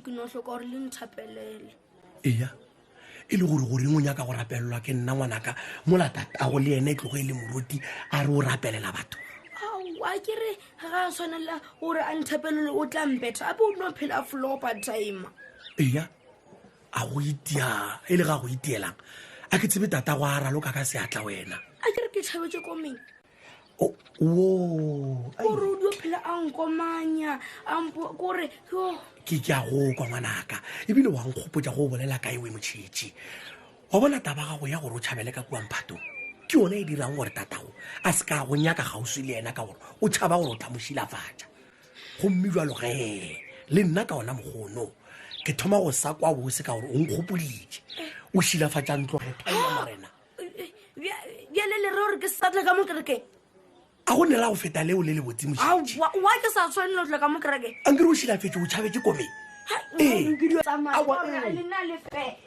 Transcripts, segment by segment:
ke no hloka gore le nthapelele. Eya e le gore gore ngo nyaka go rapelelwa ke nna ngwanaka mola tatago le ene tlogo e le moruti a re o rapelela batho. A kere ga a tshwanela gore a nthapelele o tla mpetha ape o no phela floor part time. Eya a go itia e le ga go itielang a ke tsebe tatago a raloka ka seatla wena. A kere ke tšhabetse komeng wo gore o dio phela a nkomanya kore ke a go kwa ngwanaka ebile wa nkgopotsa go bolela ka ewe motšhitši wa bona taba ga go ya gore o tšhabele ka kua mphatong ke yone e dirang gore tatago a se ka go nyaka gausi le ena ka gore o tšhaba gore o tla mo šilafatša gomme jalo ge le nna ka ona mogono ke thoma go sa kwa bose ka gore o nkgopoditše o šilafatša ntlogetho ya morena bjale le re gore ke satla ka mo kerekeng a go nela go feta leo le le botse motšhitši wa ke sa tshwanela go tla ka mo kerekeng a nkere o šilafetse o tšhabetse komeng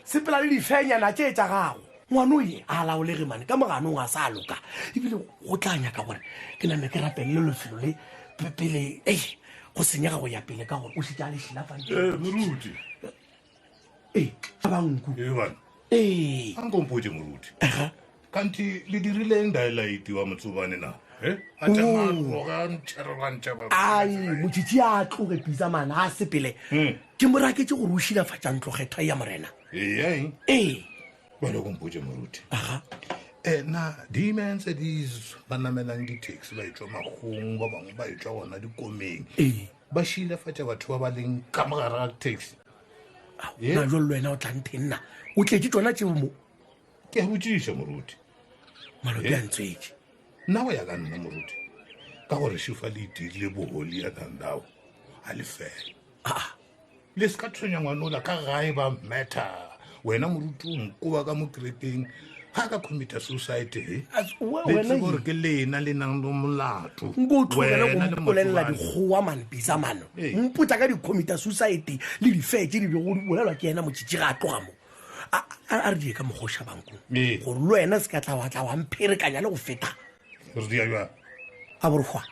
sepela le difenyana tše tša gago ngwane o ye a laolege mane ka moganong a sa loka ebile go tla nyaka gore ke name ke rapelele lefelo le pele go senyega go ya pele ka gore o šitša le moruti a banku ankompotse moruti kanti le dirileng dialite wa motsobane na ai motšhitši a tloge pisa mana a sepele ke moraketse gore o šilafatša ntlogetho ya morena bale kompotse moruti na di mentse di ba namelang di-taxi ba etswa magong ba bangwe ba etswa gona dikomeng ba šilafatša batho ba ba leng ka mogara ga taxi na jolo le wena o tla nthenna o tletse tsona tseo mo ke a botšiša moruti malope a ntswetse nna go ya ka nna moruti ka gore šifa le itirile boholi ya tandao a le fela le se ka tshwenya ngwanola ka gae ba matter wena moruti o nkoba ka mo kerekeng ga ka commita suicide le gore ke lena le nang le molato nko tlogele go mpolelela dikgowa mane pisa mano mpotsa ka di-commita suicide le difetse di bego di bolelwa ke ena motšhitši ga a tloga mo a re die ka mogoša bankong gore le wena se ka tla wa mpherekanya le go feta re di a a borogwa